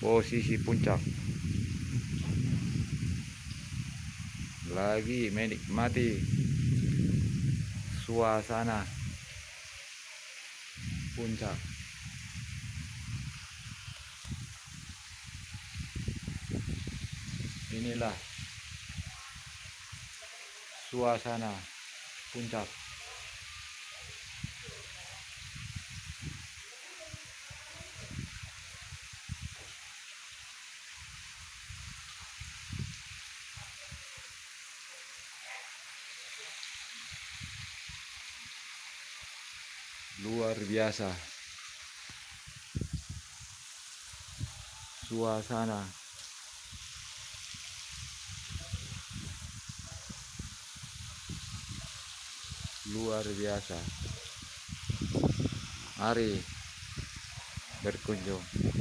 posisi puncak. Lagi menikmati suasana puncak. Inilah suasana puncak. Luar biasa suasana. Luar biasa. Mari berkunjung.